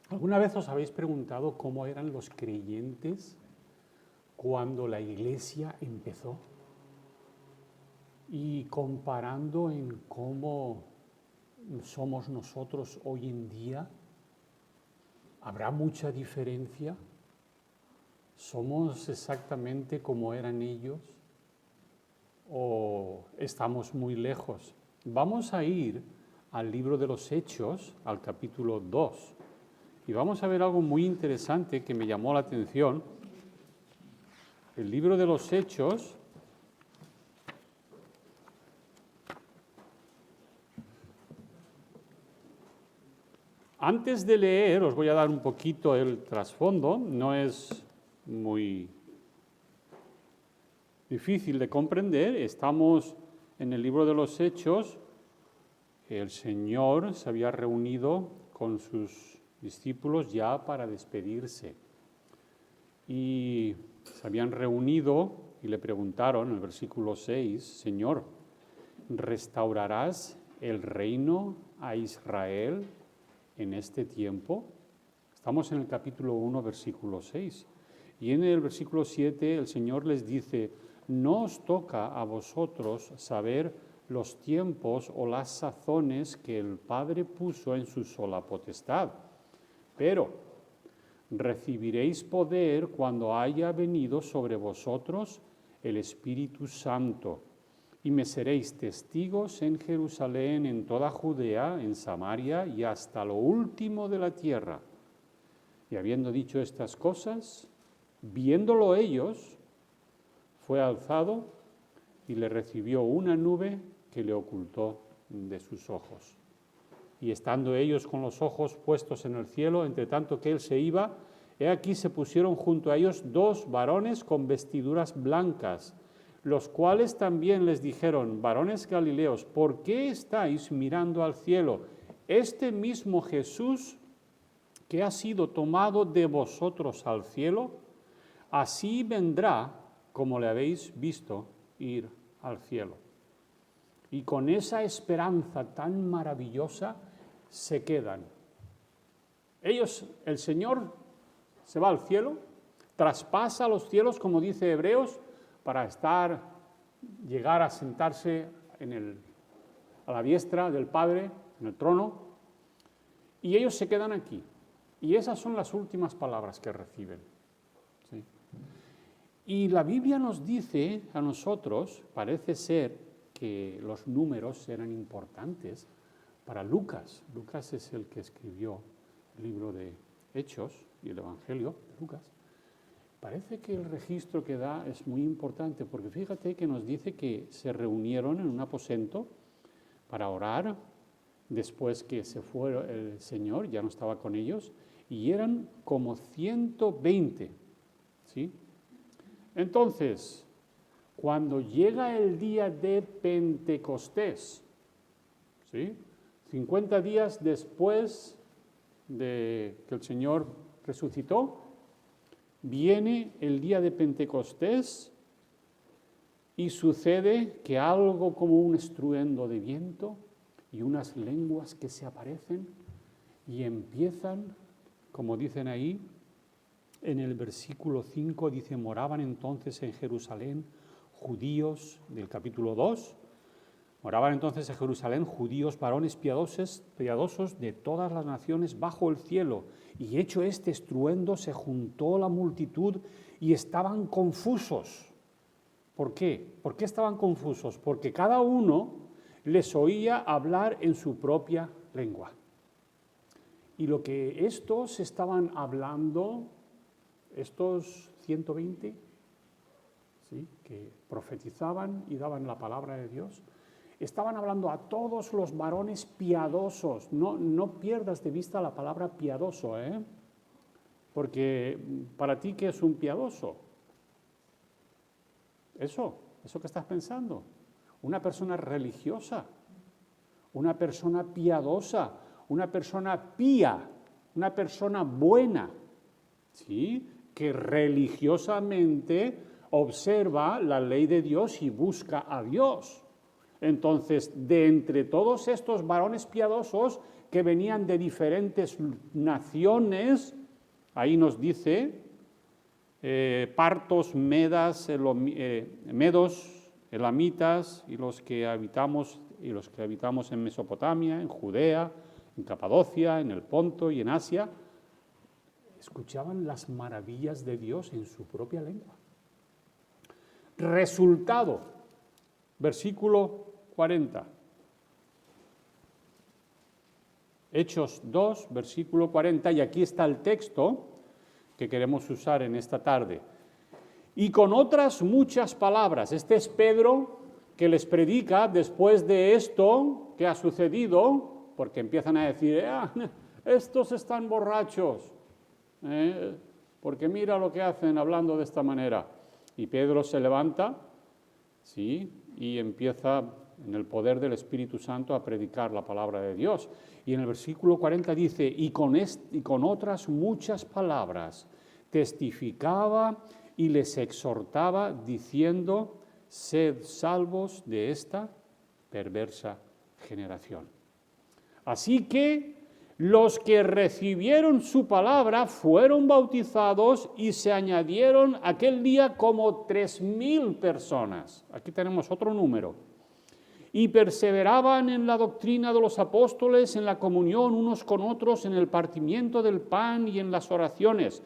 ¿Alguna vez os habéis preguntado cómo eran los creyentes cuando la Iglesia empezó? Y comparando en cómo somos nosotros hoy en día, ¿habrá mucha diferencia? ¿Somos exactamente como eran ellos? ¿O estamos muy lejos? Vamos a ir al libro de los Hechos, al capítulo 2. Y vamos a ver algo muy interesante que me llamó la atención. El libro de los Hechos, antes de leer, os voy a dar un poquito el trasfondo, no es muy difícil de comprender. Estamos en el libro de los Hechos, el Señor se había reunido con sus discípulos ya para despedirse. Y se habían reunido y le preguntaron en el versículo 6, Señor, ¿restaurarás el reino a Israel en este tiempo? Estamos en el capítulo 1, versículo 6. Y en el versículo 7 el Señor les dice, no os toca a vosotros saber los tiempos o las sazones que el Padre puso en su sola potestad, pero recibiréis poder cuando haya venido sobre vosotros el Espíritu Santo, y me seréis testigos en Jerusalén, en toda Judea, en Samaria y hasta lo último de la tierra. Y habiendo dicho estas cosas, viéndolo ellos, fue alzado y le recibió una nube que le ocultó de sus ojos. Y estando ellos con los ojos puestos en el cielo, entre tanto que él se iba, he aquí se pusieron junto a ellos dos varones con vestiduras blancas, los cuales también les dijeron, varones galileos, ¿por qué estáis mirando al cielo? Este mismo Jesús que ha sido tomado de vosotros al cielo, así vendrá como le habéis visto ir al cielo. Y con esa esperanza tan maravillosa se quedan. Ellos, el Señor se va al cielo, traspasa los cielos, como dice Hebreos, para llegar a sentarse a la diestra del Padre, en el trono, y ellos se quedan aquí. Y esas son las últimas palabras que reciben. ¿Sí? Y la Biblia nos dice a nosotros, parece ser que los números eran importantes para Lucas. Lucas es el que escribió el libro de Hechos y el Evangelio de Lucas. Parece que el registro que da es muy importante, porque fíjate que nos dice que se reunieron en un aposento para orar, después que se fue el Señor, ya no estaba con ellos, y eran como 120, ¿sí? Entonces, cuando llega el día de Pentecostés, ¿sí? 50 días después de que el Señor resucitó, viene el día de Pentecostés y sucede que algo como un estruendo de viento y unas lenguas que se aparecen y empiezan, como dicen ahí, en el versículo 5 dice, moraban entonces en Jerusalén judíos, del capítulo 2, moraban entonces en Jerusalén judíos, varones piadosos de todas las naciones bajo el cielo. Y hecho este estruendo, se juntó la multitud y estaban confusos. ¿Por qué? ¿Por qué estaban confusos? Porque cada uno les oía hablar en su propia lengua. Y lo que estos estaban hablando, estos 120, ¿sí?, que profetizaban y daban la palabra de Dios, estaban hablando a todos los varones piadosos. No pierdas de vista la palabra piadoso, porque para ti, ¿qué es un piadoso? Eso que estás pensando. Una persona religiosa, una persona piadosa, una persona pía, una persona buena, ¿sí?, que religiosamente observa la ley de Dios y busca a Dios. Entonces, de entre todos estos varones piadosos, que venían de diferentes naciones, ahí nos dice, partos, medos, elamitas y los que habitamos en Mesopotamia, en Judea, en Capadocia, en el Ponto y en Asia, escuchaban las maravillas de Dios en su propia lengua. Resultado, versículo 40. Hechos 2, versículo 40, y aquí está el texto que queremos usar en esta tarde. Y con otras muchas palabras, este es Pedro que les predica después de esto que ha sucedido, porque empiezan a decir, estos están borrachos, porque mira lo que hacen hablando de esta manera. Y Pedro se levanta, ¿sí?, y empieza en el poder del Espíritu Santo a predicar la palabra de Dios. Y en el versículo 40 dice, y con otras muchas palabras testificaba y les exhortaba diciendo, sed salvos de esta perversa generación. Así que los que recibieron su palabra fueron bautizados y se añadieron aquel día como 3,000 personas. Aquí tenemos otro número. Y perseveraban en la doctrina de los apóstoles, en la comunión unos con otros, en el partimiento del pan y en las oraciones.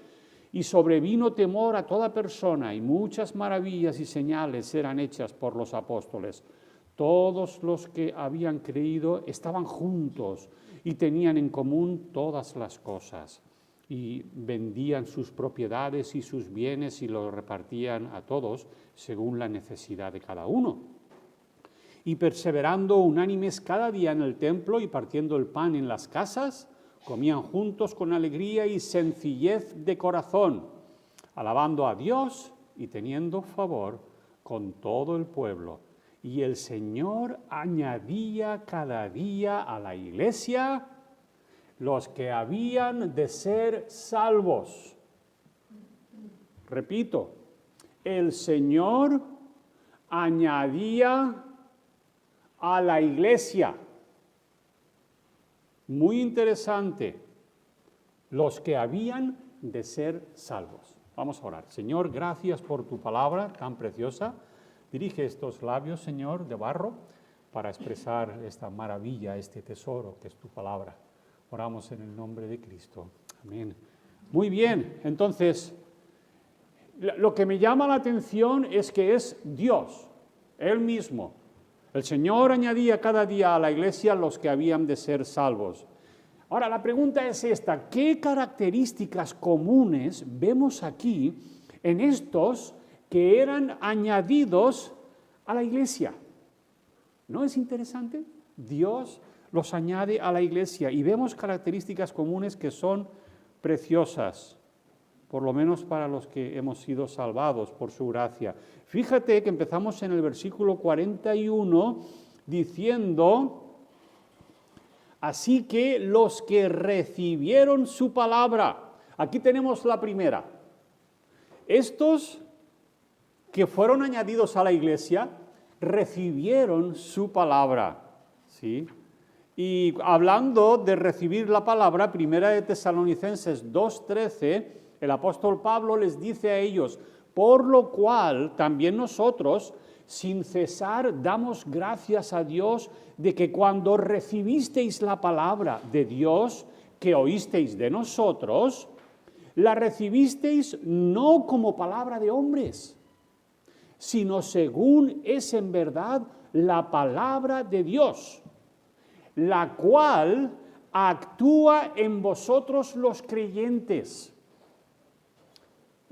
Y sobrevino temor a toda persona, y muchas maravillas y señales eran hechas por los apóstoles. Todos los que habían creído estaban juntos y tenían en común todas las cosas. Y vendían sus propiedades y sus bienes y los repartían a todos según la necesidad de cada uno. Y perseverando unánimes cada día en el templo y partiendo el pan en las casas, comían juntos con alegría y sencillez de corazón, alabando a Dios y teniendo favor con todo el pueblo. Y el Señor añadía cada día a la iglesia los que habían de ser salvos. Repito, el Señor añadía a la iglesia. Muy interesante, los que habían de ser salvos. Vamos a orar. Señor, gracias por tu palabra tan preciosa. Dirige estos labios, Señor, de barro, para expresar esta maravilla, este tesoro que es tu palabra. Oramos en el nombre de Cristo. Amén. Muy bien, entonces, lo que me llama la atención es que es Dios, Él mismo. El Señor añadía cada día a la iglesia los que habían de ser salvos. Ahora, la pregunta es esta: ¿qué características comunes vemos aquí en estos que eran añadidos a la iglesia? ¿No es interesante? Dios los añade a la iglesia y vemos características comunes que son preciosas, por lo menos para los que hemos sido salvados por su gracia. Fíjate que empezamos en el versículo 41 diciendo, así que los que recibieron su palabra, aquí tenemos la primera, estos que fueron añadidos a la iglesia recibieron su palabra, ¿sí? Y hablando de recibir la palabra, primera de Tesalonicenses 2:13, el apóstol Pablo les dice a ellos, por lo cual también nosotros, sin cesar, damos gracias a Dios de que cuando recibisteis la palabra de Dios que oísteis de nosotros, la recibisteis no como palabra de hombres, sino según es en verdad la palabra de Dios, la cual actúa en vosotros los creyentes.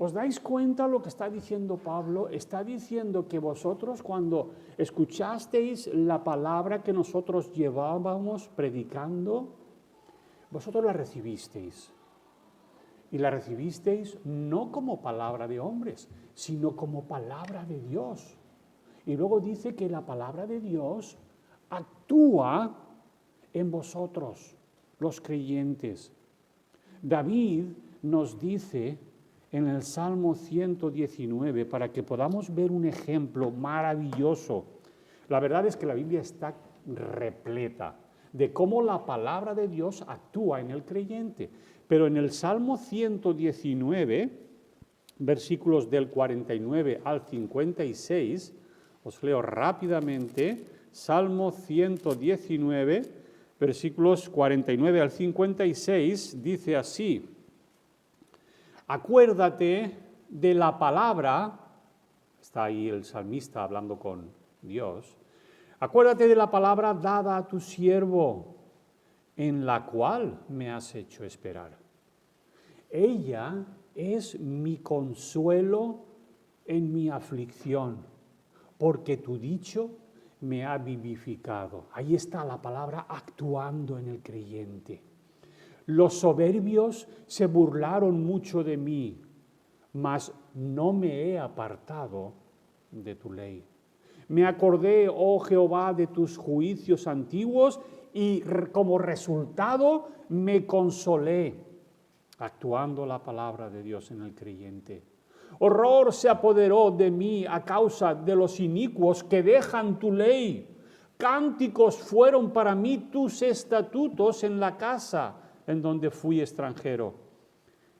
¿Os dais cuenta lo que está diciendo Pablo? Está diciendo que vosotros cuando escuchasteis la palabra que nosotros llevábamos predicando, vosotros la recibisteis. Y la recibisteis no como palabra de hombres, sino como palabra de Dios. Y luego dice que la palabra de Dios actúa en vosotros, los creyentes. David nos dice en el Salmo 119, para que podamos ver un ejemplo maravilloso. La verdad es que la Biblia está repleta de cómo la palabra de Dios actúa en el creyente. Pero en el Salmo 119, versículos del 49 al 56, os leo rápidamente, Salmo 119, versículos 49 al 56, dice así: acuérdate de la palabra, está ahí el salmista hablando con Dios, acuérdate de la palabra dada a tu siervo, en la cual me has hecho esperar. Ella es mi consuelo en mi aflicción, porque tu dicho me ha vivificado. Ahí está la palabra actuando en el creyente. Los soberbios se burlaron mucho de mí, mas no me he apartado de tu ley. Me acordé, oh Jehová, de tus juicios antiguos y como resultado me consolé, actuando la palabra de Dios en el creyente. Horror se apoderó de mí a causa de los inicuos que dejan tu ley. Cánticos fueron para mí tus estatutos en la casa en donde fui extranjero.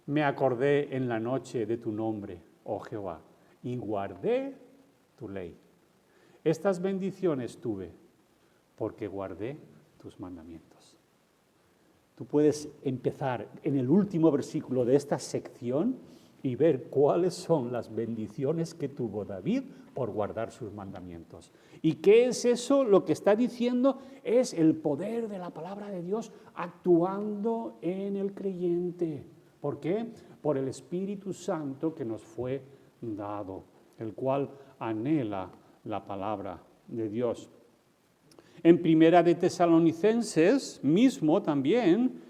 Me acordé en la noche de tu nombre, oh Jehová, y guardé tu ley. Estas bendiciones tuve porque guardé tus mandamientos. Tú puedes empezar en el último versículo de esta sección y ver cuáles son las bendiciones que tuvo David por guardar sus mandamientos. ¿Y qué es eso? Lo que está diciendo es el poder de la palabra de Dios actuando en el creyente. ¿Por qué? Por el Espíritu Santo que nos fue dado, el cual anhela la palabra de Dios. En Primera de Tesalonicenses mismo también,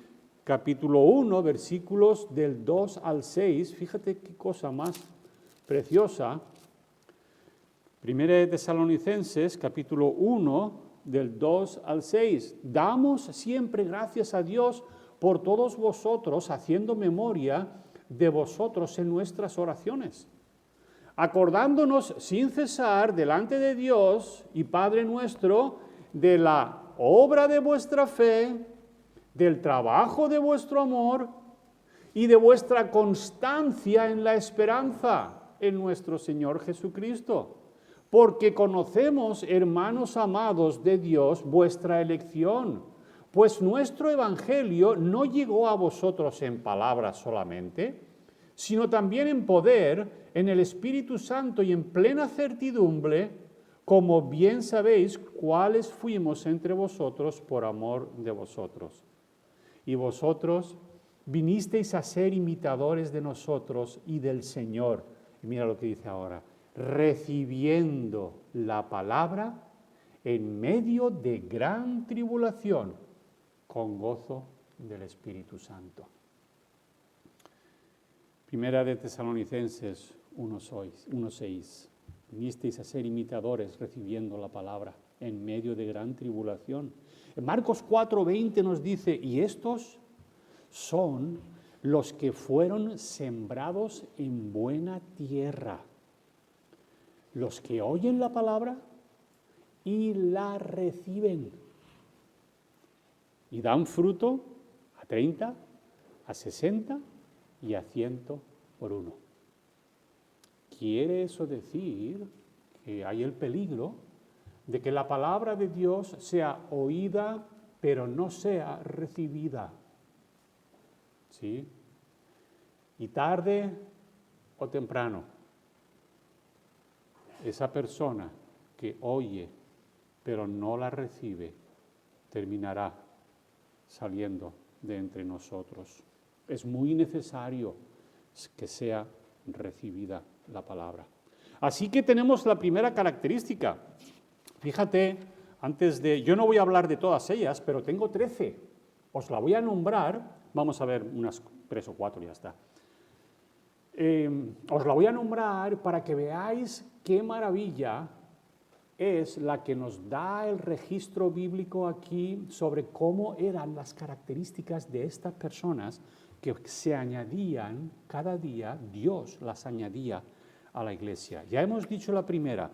capítulo 1, versículos del 2 al 6, fíjate qué cosa más preciosa. Primera de Tesalonicenses, capítulo 1, del 2 al 6. Damos siempre gracias a Dios por todos vosotros, haciendo memoria de vosotros en nuestras oraciones, acordándonos sin cesar delante de Dios y Padre nuestro de la obra de vuestra fe, del trabajo de vuestro amor y de vuestra constancia en la esperanza en nuestro Señor Jesucristo. Porque conocemos, hermanos amados de Dios, vuestra elección, pues nuestro evangelio no llegó a vosotros en palabras solamente, sino también en poder, en el Espíritu Santo y en plena certidumbre, como bien sabéis cuáles fuimos entre vosotros por amor de vosotros. Y vosotros vinisteis a ser imitadores de nosotros y del Señor. Y mira lo que dice ahora, recibiendo la palabra en medio de gran tribulación, con gozo del Espíritu Santo. Primera de Tesalonicenses 1:6. Vinisteis a ser imitadores recibiendo la palabra en medio de gran tribulación. En Marcos 4:20 nos dice, y estos son los que fueron sembrados en buena tierra, los que oyen la palabra y la reciben y dan fruto a 30, a 60 y a 100 por uno. Quiere eso decir que hay el peligro de que la palabra de Dios sea oída, pero no sea recibida. ¿Sí? Y tarde o temprano, esa persona que oye, pero no la recibe, terminará saliendo de entre nosotros. Es muy necesario que sea recibida la palabra. Así que tenemos la primera característica. Fíjate, yo no voy a hablar de todas ellas, pero tengo 13. Os la voy a nombrar, vamos a ver unas 3 o 4 y ya está. Os la voy a nombrar para que veáis qué maravilla es la que nos da el registro bíblico aquí sobre cómo eran las características de estas personas que se añadían cada día, Dios las añadía a la iglesia. Ya hemos dicho la primera,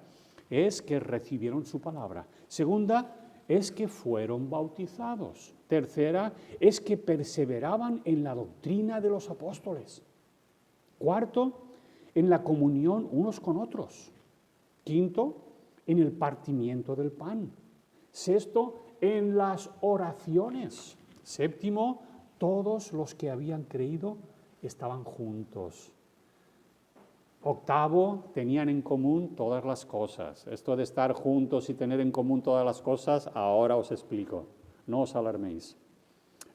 es que recibieron su palabra. Segunda, es que fueron bautizados. Tercera es que perseveraban en la doctrina de los apóstoles. Cuarto, en la comunión unos con otros. Quinto, en el partimiento del pan. Sexto, en las oraciones. Séptimo, todos los que habían creído estaban juntos. Octavo, tenían en común todas las cosas. Esto de estar juntos y tener en común todas las cosas, ahora os explico. No os alarméis.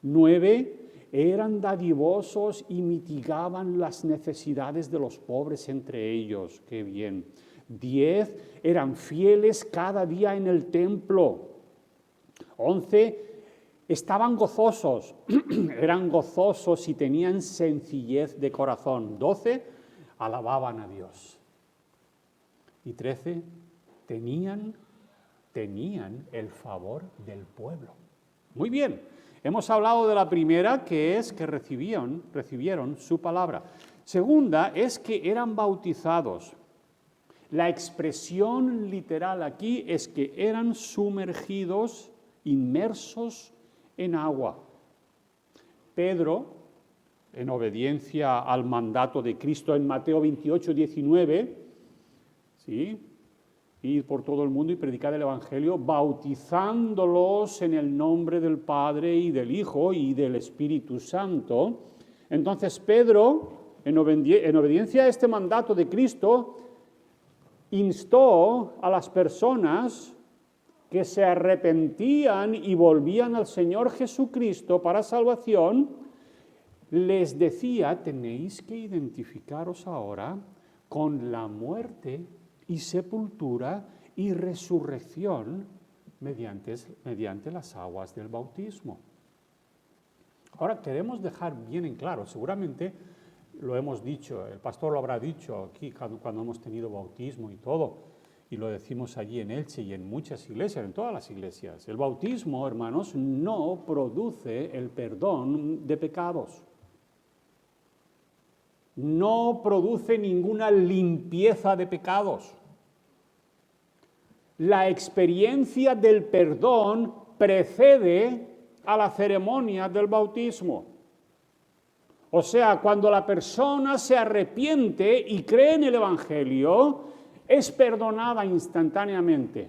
9, eran dadivosos y mitigaban las necesidades de los pobres entre ellos. ¡Qué bien! 10, eran fieles cada día en el templo. 11, estaban gozosos, eran gozosos y tenían sencillez de corazón. 12, alababan a Dios. Y 13, tenían el favor del pueblo. Muy bien, hemos hablado de la primera, que es que recibieron su palabra. Segunda es que eran bautizados. La expresión literal aquí es que eran sumergidos, inmersos en agua. Pedro, en obediencia al mandato de Cristo en Mateo 28, 19, ¿sí? Ir por todo el mundo y predicar el Evangelio, bautizándolos en el nombre del Padre y del Hijo y del Espíritu Santo. Entonces Pedro, en obediencia a este mandato de Cristo, instó a las personas que se arrepentían y volvían al Señor Jesucristo para salvación, les decía, tenéis que identificaros ahora con la muerte y sepultura y resurrección mediante las aguas del bautismo. Ahora queremos dejar bien en claro, seguramente lo hemos dicho, el pastor lo habrá dicho aquí cuando hemos tenido bautismo y todo, y lo decimos allí en Elche y en muchas iglesias, en todas las iglesias. El bautismo, hermanos, no produce el perdón de pecados. No produce ninguna limpieza de pecados. La experiencia del perdón precede a la ceremonia del bautismo. O sea, cuando la persona se arrepiente y cree en el Evangelio, es perdonada instantáneamente.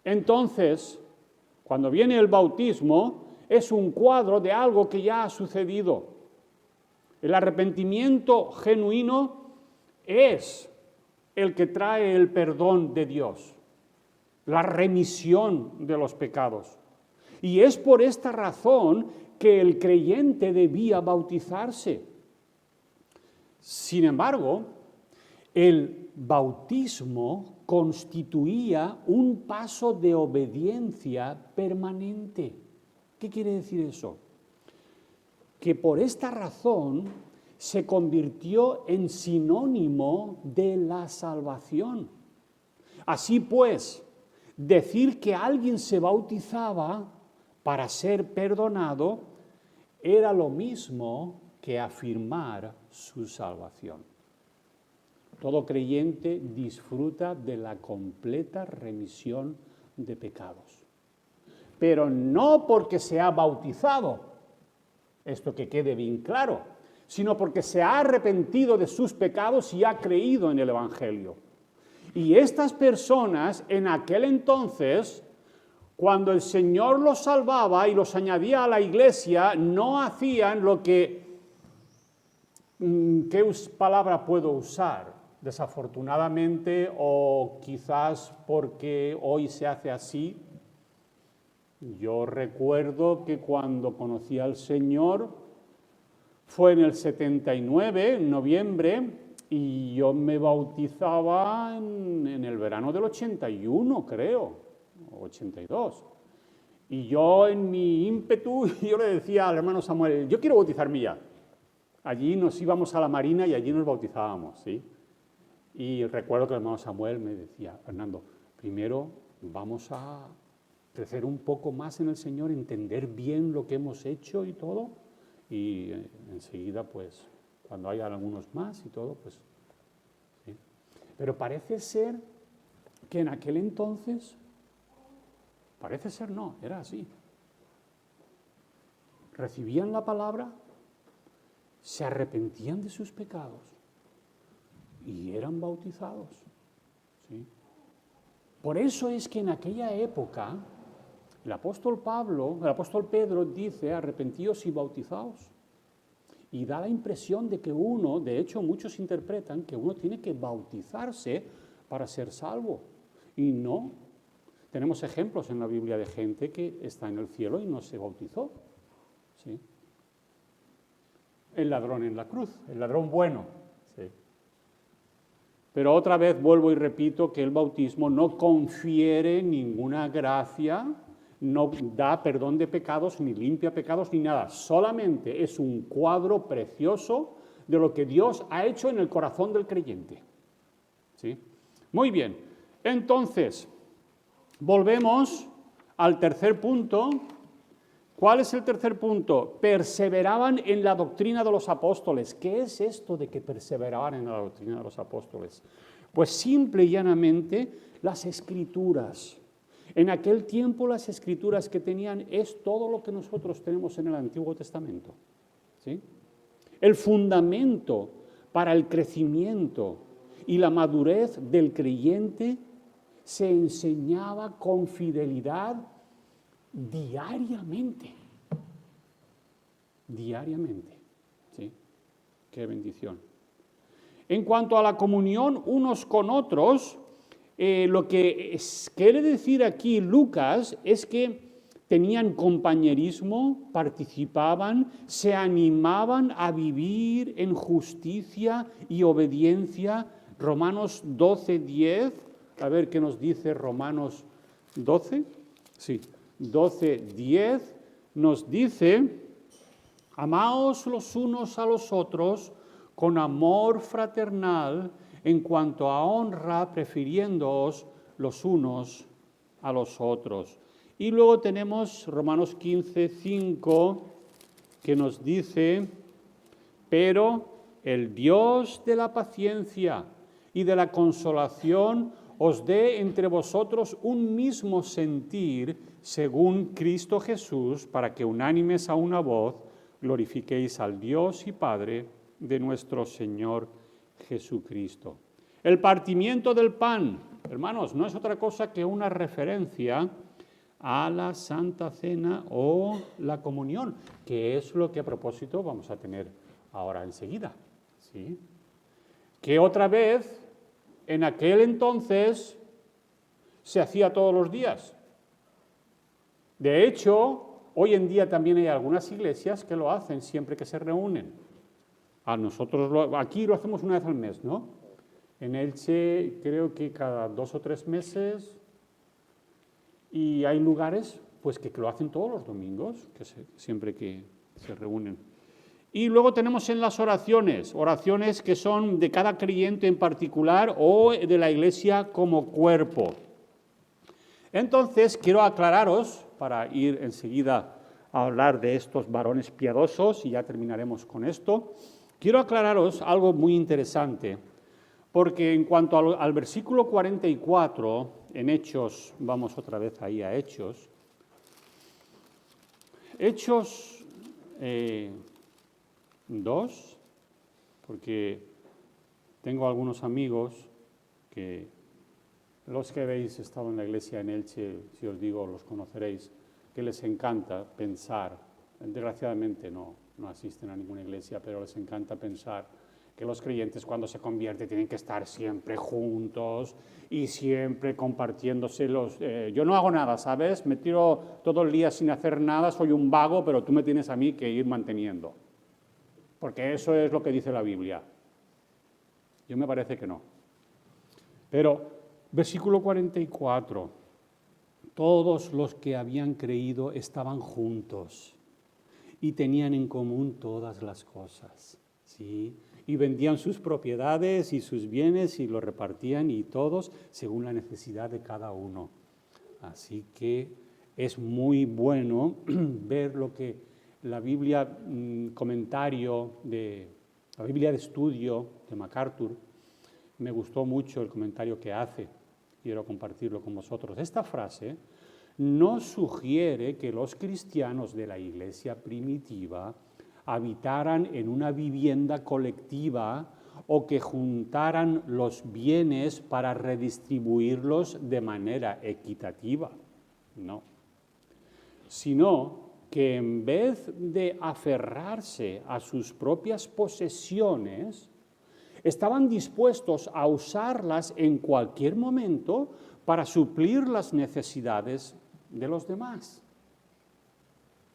Entonces, cuando viene el bautismo, es un cuadro de algo que ya ha sucedido. El arrepentimiento genuino es el que trae el perdón de Dios, la remisión de los pecados. Y es por esta razón que el creyente debía bautizarse. Sin embargo, el bautismo constituía un paso de obediencia permanente. ¿Qué quiere decir eso? Que por esta razón se convirtió en sinónimo de la salvación. Así pues, decir que alguien se bautizaba para ser perdonado era lo mismo que afirmar su salvación. Todo creyente disfruta de la completa remisión de pecados. Pero no porque se ha bautizado, esto que quede bien claro, sino porque se ha arrepentido de sus pecados y ha creído en el Evangelio. Y estas personas en aquel entonces, cuando el Señor los salvaba y los añadía a la iglesia, no hacían lo que, ¿qué palabra puedo usar? Desafortunadamente, o quizás porque hoy se hace así. Yo recuerdo que cuando conocí al Señor fue en el 79, en noviembre, y yo me bautizaba en el verano del 81, creo, 82. Y yo en mi ímpetu, yo le decía al hermano Samuel, yo quiero bautizarme ya. Allí nos íbamos a la marina y allí nos bautizábamos, ¿sí? Y recuerdo que el hermano Samuel me decía, Fernando, primero vamos a crecer un poco más en el Señor, entender bien lo que hemos hecho y todo, y enseguida, pues, cuando haya algunos más y todo, pues, ¿sí? Pero parece ser que en aquel entonces Parece ser no, era así. Recibían la palabra, se arrepentían de sus pecados y eran bautizados. ¿Sí? Por eso es que en aquella época el apóstol Pedro dice, arrepentíos y bautizaos. Y da la impresión de que uno, de hecho muchos interpretan que uno tiene que bautizarse para ser salvo. Y no. Tenemos ejemplos en la Biblia de gente que está en el cielo y no se bautizó. ¿Sí? El ladrón en la cruz, el ladrón bueno. ¿Sí? Pero otra vez vuelvo y repito que el bautismo no confiere ninguna gracia, no da perdón de pecados, ni limpia pecados, ni nada. Solamente es un cuadro precioso de lo que Dios ha hecho en el corazón del creyente. ¿Sí? Muy bien. Entonces, volvemos al tercer punto. ¿Cuál es el tercer punto? Perseveraban en la doctrina de los apóstoles. ¿Qué es esto de que perseveraban en la doctrina de los apóstoles? Pues simple y llanamente las escrituras. En aquel tiempo las escrituras que tenían es todo lo que nosotros tenemos en el Antiguo Testamento. ¿Sí? El fundamento para el crecimiento y la madurez del creyente se enseñaba con fidelidad diariamente. Diariamente. ¿Sí? Qué bendición. En cuanto a la comunión unos con otros, lo que quiere decir aquí Lucas es que tenían compañerismo, participaban, se animaban a vivir en justicia y obediencia. Romanos 12:10, a ver qué nos dice Romanos 12. Sí, 12:10 nos dice: amaos los unos a los otros con amor fraternal, en cuanto a honra, prefiriéndoos los unos a los otros. Y luego tenemos Romanos 15:5, que nos dice: pero el Dios de la paciencia y de la consolación os dé entre vosotros un mismo sentir según Cristo Jesús, para que unánimes a una voz glorifiquéis al Dios y Padre de nuestro Señor Jesucristo. El partimiento del pan, hermanos, no es otra cosa que una referencia a la Santa Cena o la comunión, que es lo que a propósito vamos a tener ahora enseguida. ¿Sí? Que otra vez, en aquel entonces, se hacía todos los días. De hecho, hoy en día también hay algunas iglesias que lo hacen siempre que se reúnen. A nosotros aquí lo hacemos una vez al mes, ¿no? En Elche creo que cada 2 o 3 meses, y hay lugares pues que lo hacen todos los domingos, siempre que se reúnen. Y luego tenemos en las oraciones que son de cada creyente en particular o de la iglesia como cuerpo. Entonces quiero aclararos, para ir enseguida a hablar de estos varones piadosos, y ya terminaremos con esto. Quiero aclararos algo muy interesante, porque en cuanto al versículo 44, en Hechos, vamos otra vez ahí a Hechos. Hechos 2, porque tengo algunos amigos que los que habéis estado en la iglesia en Elche, si os digo, los conoceréis, que les encanta pensar, desgraciadamente no asisten a ninguna iglesia, pero les encanta pensar que los creyentes cuando se convierten tienen que estar siempre juntos y siempre compartiéndose yo no hago nada, ¿sabes? Me tiro todo el día sin hacer nada, soy un vago, pero tú me tienes a mí que ir manteniendo. Porque eso es lo que dice la Biblia. Yo me parece que no. Pero, versículo 44, todos los que habían creído estaban juntos y tenían en común todas las cosas, ¿sí? Y vendían sus propiedades y sus bienes y los repartían, y todos según la necesidad de cada uno. Así que es muy bueno ver lo que la Biblia, comentario de la Biblia de estudio de MacArthur, me gustó mucho el comentario que hace, quiero compartirlo con vosotros. Esta frase no sugiere que los cristianos de la iglesia primitiva habitaran en una vivienda colectiva o que juntaran los bienes para redistribuirlos de manera equitativa, no, sino que en vez de aferrarse a sus propias posesiones, estaban dispuestos a usarlas en cualquier momento para suplir las necesidades de los demás.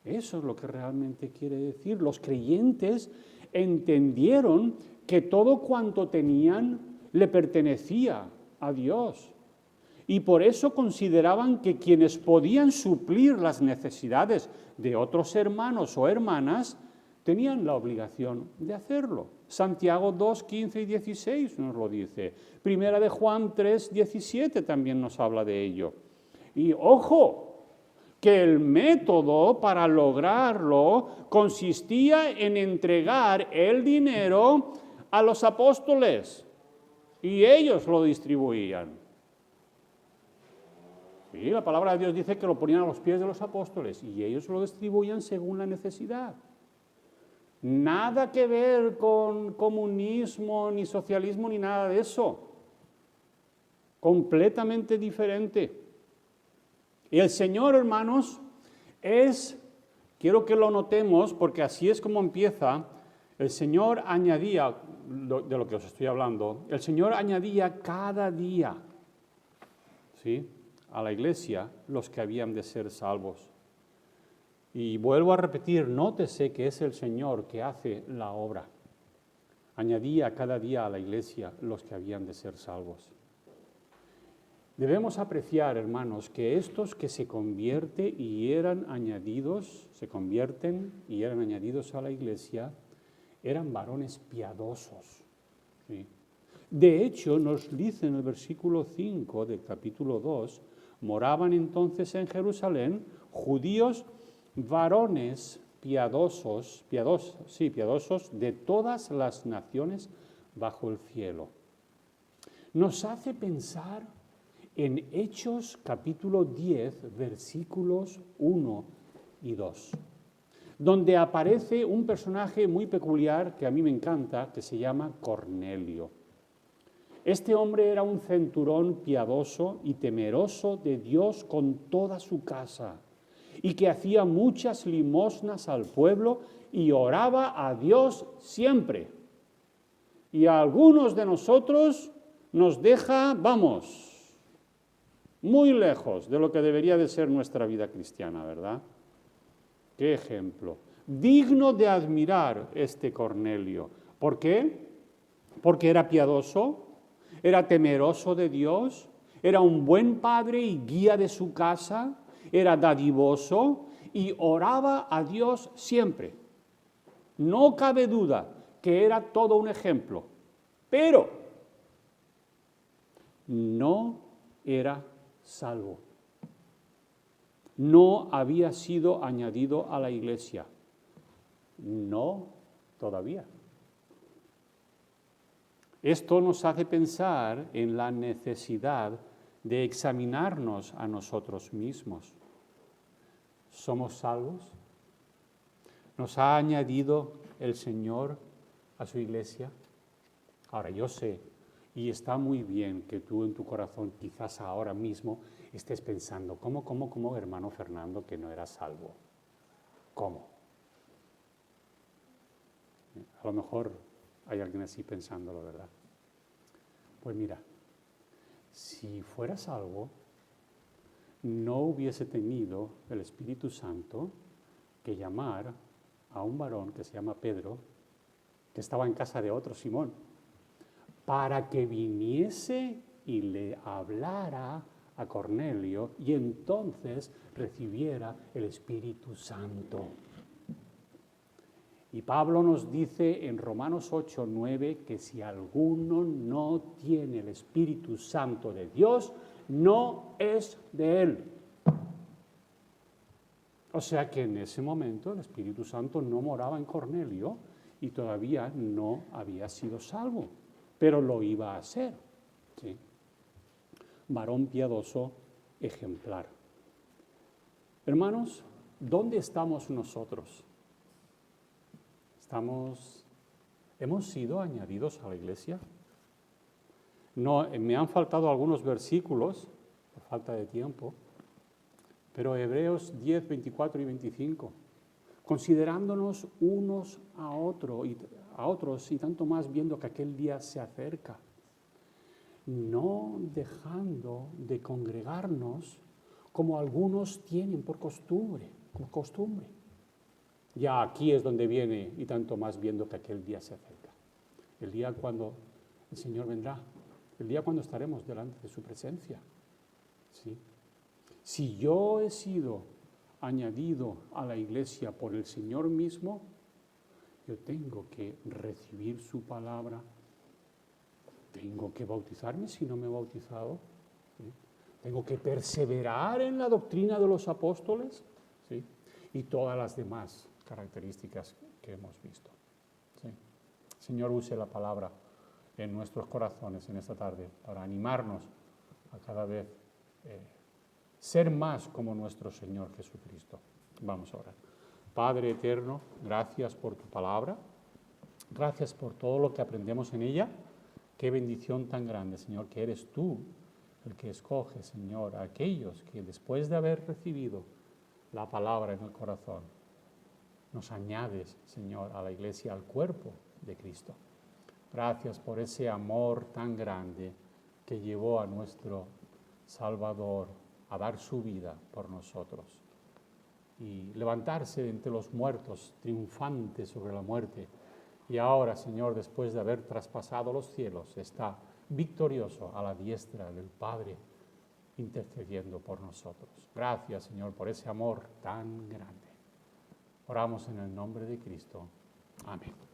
Eso es lo que realmente quiere decir. Los creyentes entendieron que todo cuanto tenían le pertenecía a Dios. Y por eso consideraban que quienes podían suplir las necesidades de otros hermanos o hermanas tenían la obligación de hacerlo. Santiago 2, 15 y 16 nos lo dice. Primera de Juan 3, 17 también nos habla de ello. Y ojo, que el método para lograrlo consistía en entregar el dinero a los apóstoles y ellos lo distribuían. Sí, la palabra de Dios dice que lo ponían a los pies de los apóstoles y ellos lo distribuían según la necesidad. Nada que ver con comunismo, ni socialismo, ni nada de eso. Completamente diferente. Y el Señor, hermanos, quiero que lo notemos, porque así es como empieza, el Señor añadía, de lo que os estoy hablando, el Señor añadía cada día, ¿sí?, a la iglesia los que habían de ser salvos. Y vuelvo a repetir, nótese que es el Señor que hace la obra. Añadía cada día a la iglesia los que habían de ser salvos. Debemos apreciar, hermanos, que estos que se convierten y eran añadidos a la iglesia, eran varones piadosos. ¿Sí? De hecho, nos dice en el versículo 5 del capítulo 2, moraban entonces en Jerusalén judíos varones piadosos de todas las naciones bajo el cielo. Nos hace pensar en Hechos capítulo 10, versículos 1 y 2, donde aparece un personaje muy peculiar que a mí me encanta, que se llama Cornelio. Este hombre era un centurión piadoso y temeroso de Dios con toda su casa, y que hacía muchas limosnas al pueblo y oraba a Dios siempre. Y a algunos de nosotros nos deja, muy lejos de lo que debería de ser nuestra vida cristiana, ¿verdad? ¡Qué ejemplo! Digno de admirar este Cornelio. ¿Por qué? Porque era piadoso, era temeroso de Dios, era un buen padre y guía de su casa, era dadivoso y oraba a Dios siempre. No cabe duda que era todo un ejemplo, pero no era salvo. No había sido añadido a la iglesia. No, todavía. Esto nos hace pensar en la necesidad de examinarnos a nosotros mismos. ¿Somos salvos? ¿Nos ha añadido el Señor a su iglesia? Ahora, yo sé, y está muy bien que tú en tu corazón quizás ahora mismo estés pensando, ¿cómo, hermano Fernando, que no era salvo? ¿Cómo? A lo mejor hay alguien así pensándolo, ¿verdad? Pues mira, si fuera salvo, no hubiese tenido el Espíritu Santo que llamar a un varón que se llama Pedro, que estaba en casa de otro Simón, para que viniese y le hablara a Cornelio y entonces recibiera el Espíritu Santo. Y Pablo nos dice en Romanos 8, 9 que si alguno no tiene el Espíritu Santo de Dios, no es de él. O sea que en ese momento el Espíritu Santo no moraba en Cornelio y todavía no había sido salvo, pero lo iba a hacer. ¿Sí? Varón piadoso ejemplar. Hermanos, ¿dónde estamos nosotros? ¿Hemos sido añadidos a la iglesia? No, me han faltado algunos versículos, por falta de tiempo, pero Hebreos 10, 24 y 25, considerándonos unos a otros y tanto más viendo que aquel día se acerca, no dejando de congregarnos como algunos tienen por costumbre. Ya aquí es donde viene y tanto más viendo que aquel día se acerca. El día cuando el Señor vendrá, el día cuando estaremos delante de su presencia. ¿Sí? Si yo he sido añadido a la iglesia por el Señor mismo, yo tengo que recibir su palabra, tengo que bautizarme si no me he bautizado, ¿sí? Tengo que perseverar en la doctrina de los apóstoles, ¿sí? Y todas las demás características que hemos visto. ¿Sí? Señor, use la palabra en nuestros corazones en esta tarde para animarnos a cada vez ser más como nuestro Señor Jesucristo. Vamos a orar. Padre eterno, gracias por tu palabra, gracias por todo lo que aprendemos en ella. Qué bendición tan grande, Señor, que eres tú el que escoge, Señor, a aquellos que después de haber recibido la palabra en el corazón, nos añades, Señor, a la iglesia, al cuerpo de Cristo. Gracias por ese amor tan grande que llevó a nuestro Salvador a dar su vida por nosotros y levantarse de entre los muertos, triunfante sobre la muerte. Y ahora, Señor, después de haber traspasado los cielos, está victorioso a la diestra del Padre, intercediendo por nosotros. Gracias, Señor, por ese amor tan grande. Oramos en el nombre de Cristo. Amén.